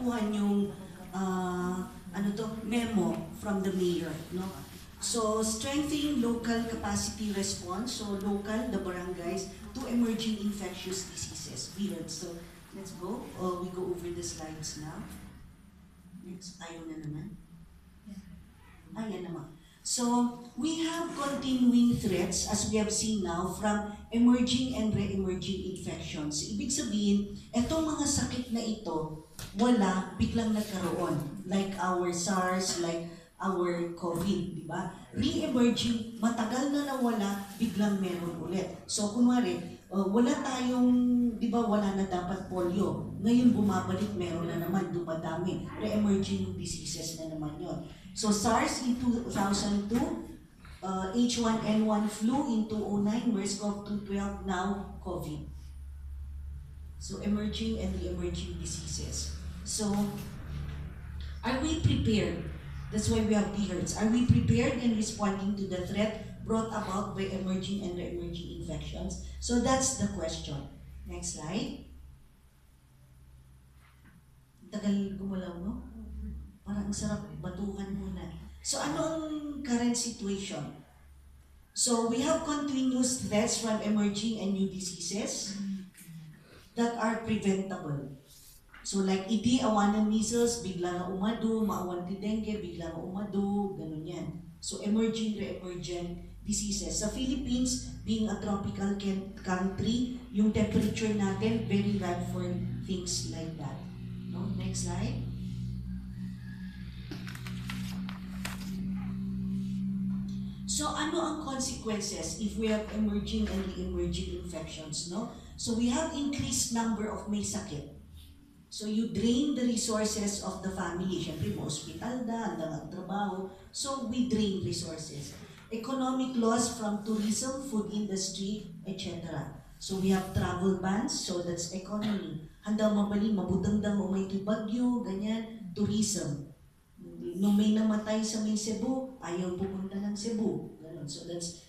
nakuha yung memo from the mayor, no? So, strengthening local capacity response, so local, the barangays, to emerging infectious diseases. Weird. So, let's go. We go over the slides now. Next, ayaw na naman. Ayan naman. So, we have continuing threats, as we have seen now, from emerging and re-emerging infections. Ibig sabihin, etong mga sakit na ito, wala, biglang nagkaroon. Like our SARS, like our COVID, di ba? Re-emerging, matagal na nawala, biglang meron ulit. So, kunwari, wala tayong, di ba, wala na dapat polio. Ngayon bumabalik, meron na naman, dumadami. Re-emerging diseases na naman yon. So SARS in 2002, H1N1 flu in 2009, MERS-CoV 212, now COVID. So emerging and re-emerging diseases. So, are we prepared? That's why we have BHERTS. Are we prepared in responding to the threat brought about by emerging and re-emerging infections? So that's the question. Next slide. Tagal gumalaw, no? Parang sarap batuhan muna. So ano ang current situation? So we have continuous threats from emerging and new diseases that are preventable. So like idi, awanan measles, bigla na umado, maawan ti dengue, bigla na umado, ganun yan. So emerging, re-emergent diseases. Sa Philippines, being a tropical country, yung temperature natin very ripe for things like that. No? Next slide. So ano ang consequences if we have emerging and re-emerging infections, no? So we have increased number of may sakit. So you drain the resources of the family. Siyempre, mo hospital da, hanggang ang trabaho. So we drain resources. Economic loss from tourism, food industry, etc. So we have travel bans, so that's economy. Handa mabali, mabutang-dang umay bagyo, ganyan, tourism. Nung may namatay sa may Cebu, ayaw pupunta ng Cebu. Ganun. So that's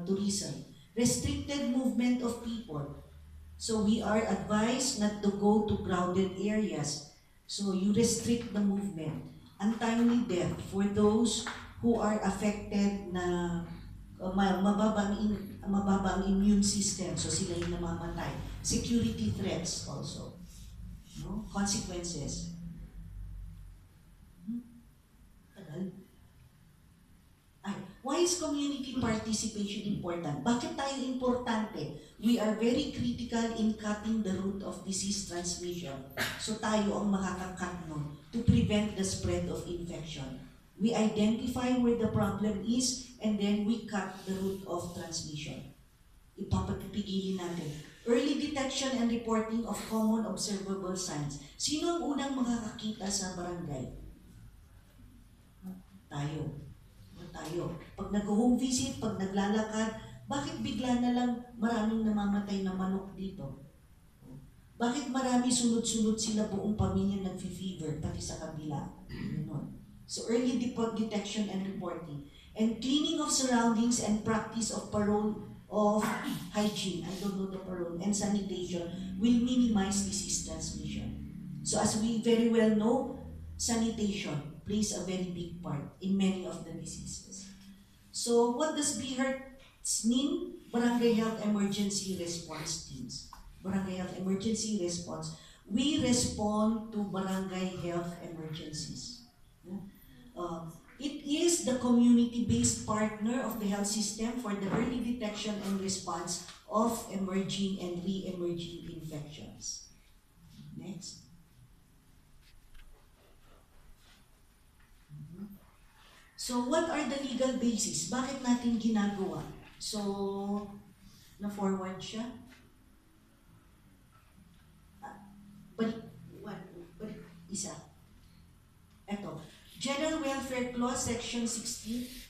tourism. Restricted movement of people. So we are advised not to go to crowded areas. So you restrict the movement. Untimely death for those who are affected na mababa ang immune system. So sila yung namamatay. Security threats also. No? Consequences. Why is community participation important? Bakit tayo importante? We are very critical in cutting the root of disease transmission. So tayo ang makakakat nun to prevent the spread of infection. We identify where the problem is and then we cut the root of transmission. Ipapagpigilin natin. Early detection and reporting of common observable signs. Sino ang unang makakakita sa barangay? Tayo. Pag nag-home visit, pag naglalakad, bakit bigla na lang maraming namamatay na manok dito? Bakit marami sunod-sunod sila buong pamilya nag-fever, pati sa kabila? So early detection and reporting. And cleaning of surroundings and practice of parole of hygiene, I don't know the parole, and sanitation will minimize disease transmission. So as we very well know, sanitation plays a very big part in many of the diseases. So what does BHERTS mean? Barangay Health Emergency Response Teams. Barangay Health Emergency Response. We respond to barangay health emergencies. It is the community-based partner of the health system for the early detection and response of emerging and re-emerging infections. Next. So what are the legal basis? Bakit natin ginagawa? So, na-forward siya. Balik isa. Eto. General Welfare Clause, Section 16.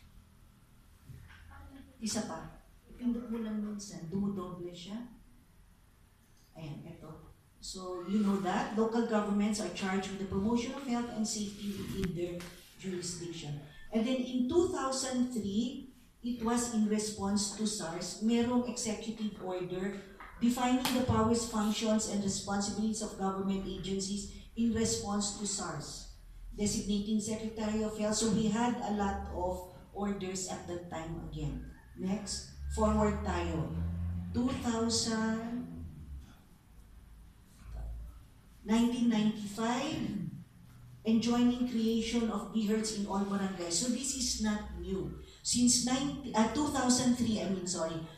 Isa pa. Ipindot mo lang minsan. Dumudoble siya. Ayan, eto. So, you know that. Local governments are charged with the promotion of health and safety within their jurisdiction. And then in 2003, it was in response to SARS, merong executive order defining the powers, functions, and responsibilities of government agencies in response to SARS, designating Secretary of Health. So we had a lot of orders at that time again. Next, forward tayo. 1995, enjoining creation of BHERTS in all barangays. So this is not new. Since 2003,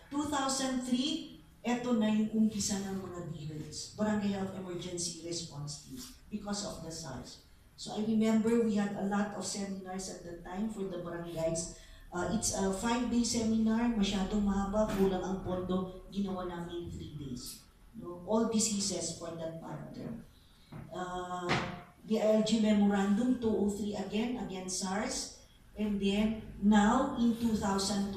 2003, eto na yung umpisa ng mga BHERTS, Barangay Health Emergency Response Teams, because of the SARS. So I remember we had a lot of seminars at the time for the barangays. It's a 5-day seminar, masyadong mahaba, kulang ang pondo, ginawa namin 3 days. No? All diseases for that matter. The ILG Memorandum 203 again against SARS, and then now in 2020,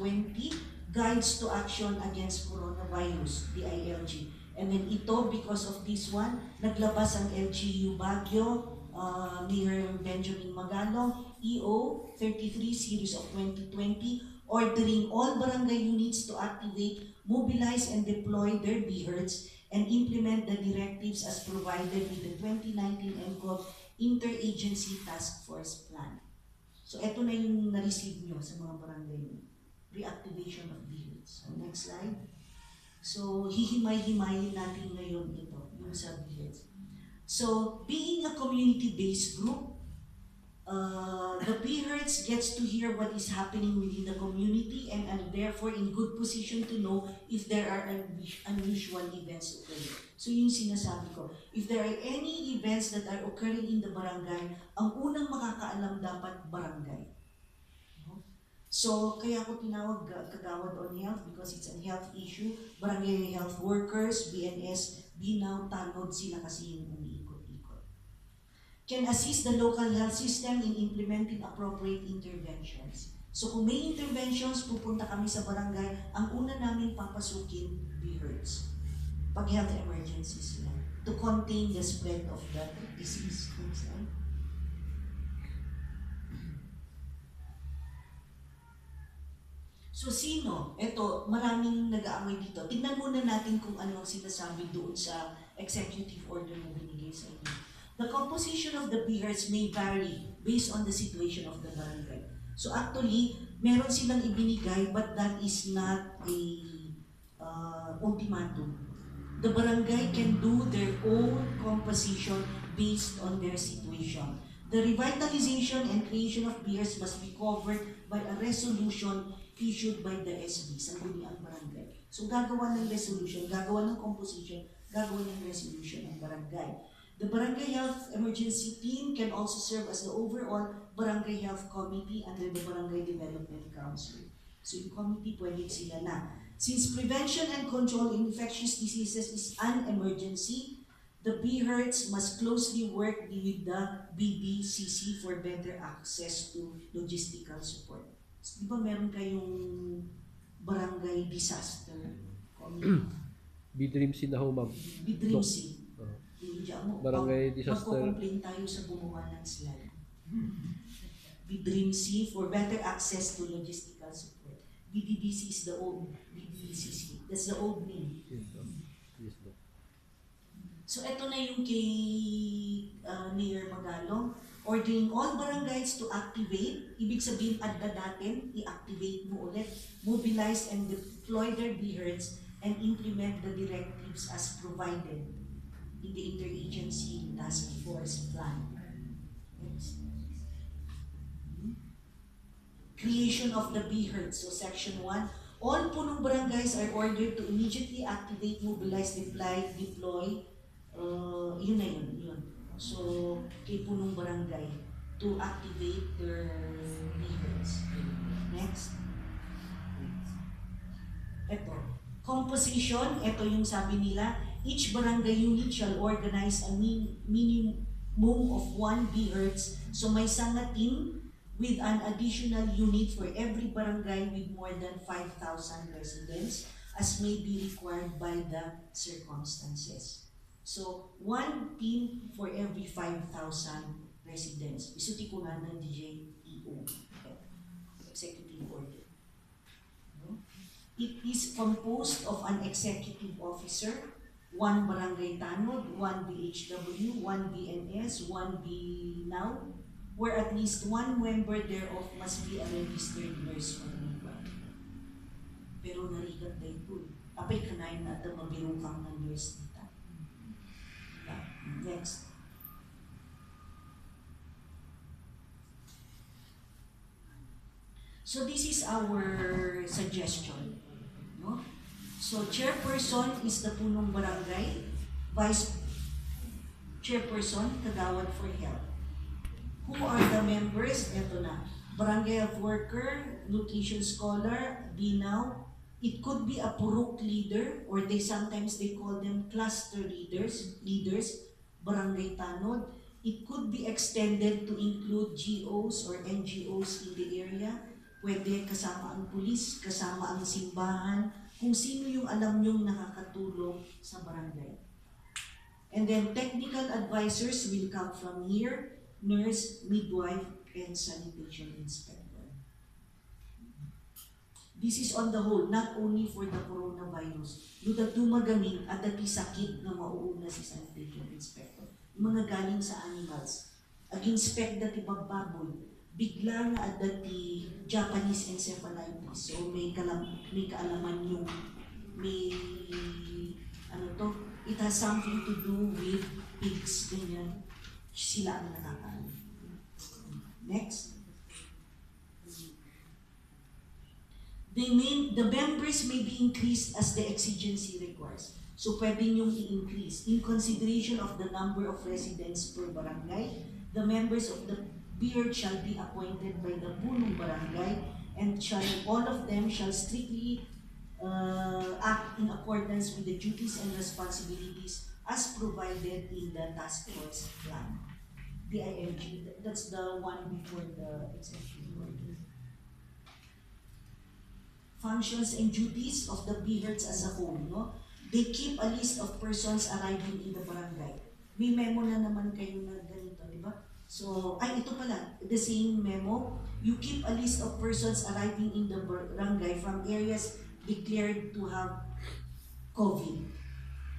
Guides to Action Against Coronavirus, the ILG. And then ito, because of this one, naglabas ang LGU Baguio, Mayor Benjamin Magalong, EO 33 series of 2020, ordering all barangay units to activate, mobilize, and deploy their BHERTS and implement the directives as provided with the 2019 ENCOG Interagency Task Force Plan. So ito na yung na-receive nyo sa mga barangay nyo. Reactivation of BHERTS. So next slide. So hihimay-himayin natin ngayon ito, yung sa BHERTS. So being a community-based group, the BHERTS gets to hear what is happening within the community and are therefore in good position to know if there are unusual events occurring. So yung sinasabi ko, if there are any events that are occurring in the barangay, ang unang makakaalam dapat barangay. No? So kaya ako tinawag Kagawad on Health because it's a health issue. Barangay health workers, BNS, Binaw, Tanod, sila kasi yung umiikot-ikot. Can assist the local health system in implementing appropriate interventions. So kung may interventions, pupunta kami sa barangay, ang una namin papasukin, BHERTS. Pag health emergencies yan, to contain the spread of the disease. So sino? Ito, maraming nag-aamay dito. Tingnan muna natin kung ano ang sinasabi doon sa executive order na binigay sa inyo. The composition of the BHERTS may vary based on the situation of the barangay. So actually, meron silang ibinigay but that is not a ultimatum. The barangay can do their own composition based on their situation. The revitalization and creation of BHERTS must be covered by a resolution issued by the SB, Sangguniang Barangay. So gagawa ng resolution, gagawa ng composition, gagawa ng resolution ng barangay. The Barangay Health Emergency Team can also serve as the overall Barangay Health Committee under the Barangay Development Council. So yung committee, pwede sila na. Since prevention and control in infectious diseases is an emergency, the BHERTS must closely work with the BDCC for better access to logistical support. So, di ba meron kayong barangay disaster committee? BDRIMC na ho, ma'am. BDRIMC. Barangay disaster. Magko-complain tayo sa gumawa ng slide. BDRIMC for better access to logistical support. BDDC is the old BDCC. That's the old name. Yes, ma'am. So ito na yung kay Mayor Magalong, ordering all barangays to activate, ibig sabihin adda natin, i-activate mo ulit, mobilize and deploy their BHERTS and implement the directives as provided in the Interagency Task Force Plan. Next. Creation of the BHERTS, so Section 1, all punong barangays are ordered to immediately activate, mobilize, deploy, yun na yun. So, kay punong barangay to activate their BHERTS. Next. Ito. Composition, ito yung sabi nila, each barangay unit shall organize a minimum of 1 BHERTS. So may sanga team with an additional unit for every barangay with more than 5,000 residents as may be required by the circumstances. So, 1 team for every 5,000 residents. Isuti ko nga ng DJEO, Executive Order. It is composed of an executive officer, 1 Barangay Tanod, 1 BHW, 1 BNS, 1 BNOW, where at least one member thereof must be a registered nurse or midwife. Pero narigat na ito. Apay kanayin na ito mabirong kang na nurse nita. Next. So this is our suggestion. No? So chairperson is the punong barangay, vice chairperson, kagawad for health. Who are the members? Ito na. Barangay health worker, nutrition scholar, BNOW. It could be a purok leader, or sometimes they call them cluster leaders, barangay tanod. It could be extended to include GOs or NGOs in the area. Pwede kasama ang pulis, kasama ang simbahan, kung sino yung alam nyong nakakatulong sa barangay. And then technical advisors will come from here, nurse, midwife, and sanitation inspector. This is on the whole, not only for the coronavirus. Luda tumagamin at dati sakit na mauuna si sanitation inspector. Mga galing sa animals. Ag-inspect dati baboy. Bigla na at dati Japanese encephalitis. So may kaalaman yung it has something to do with pigs, ganyan. Sila ang nakakaalam. Next. The members may be increased as the exigency requires. So pwede niyong i-increase. In consideration of the number of residents per barangay, the members of the BIRD shall be appointed by the punong barangay, and all of them shall strictly act in accordance with the duties and responsibilities as provided in the task force plan. DIMG, that's the one before the executive order. Functions and duties of the BIRDs as a whole, no? They keep a list of persons arriving in the barangay. May memo na naman kayo na ganito, di ba? So, ito pala, the same memo. You keep a list of persons arriving in the barangay from areas declared to have COVID.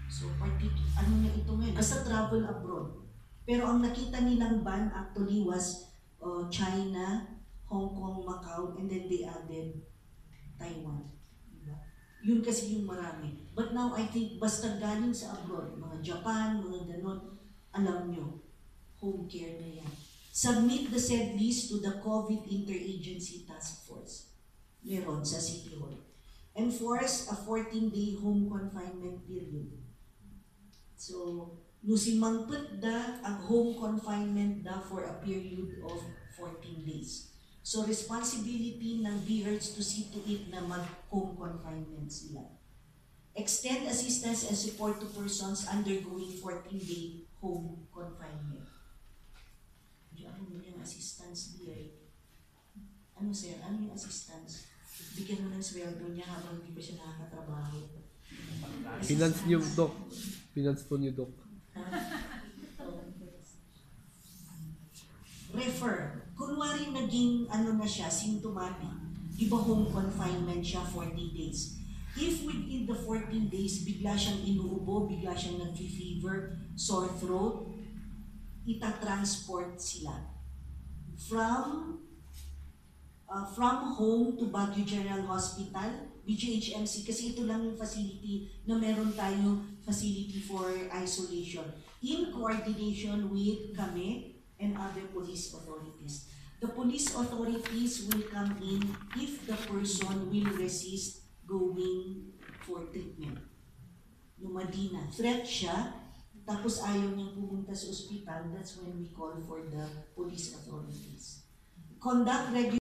So, ano na ito ngayon? Basta travel abroad. Pero ang nakita nilang ban actually was China, Hong Kong, Macau, and then they added Taiwan. Diba? Yun kasi yung marami. But now, I think, basta galing sa abroad, mga Japan, mga ganon, alam nyo, home care na yan. Submit the said list to the COVID Interagency Task Force. Meron sa City Hall. Enforce a 14-day home confinement period. So, nusimangput da ang home confinement da for a period of 14 days. So, responsibility ng BIRDs to see to it na mag-home confinement sila. Extend assistance and support to persons undergoing 14-day home confinement. Ano yung assistance BIRD? Ano sir? Ano yung assistance? Bigyan mo ng sweldo niya habang hindi pa siya nakakatrabaho. Finance niyo, Doc. Finance po niyo, Doc. Refer. Kunwari naging na siya, symptomatic. Iba home confinement siya 40 days. If within the 14 days, bigla siyang inuubo, bigla siyang nag-fever, sore throat, itatransport sila. From home to Baguio General Hospital, BGHMC, kasi ito lang yung facility na meron tayo facility for isolation in coordination with kami and other police authorities. The police authorities will come in if the person will resist going for treatment. Lumadina, threat siya, tapos ayaw niyang pumunta sa ospital, that's when we call for the police authorities. Conduct regular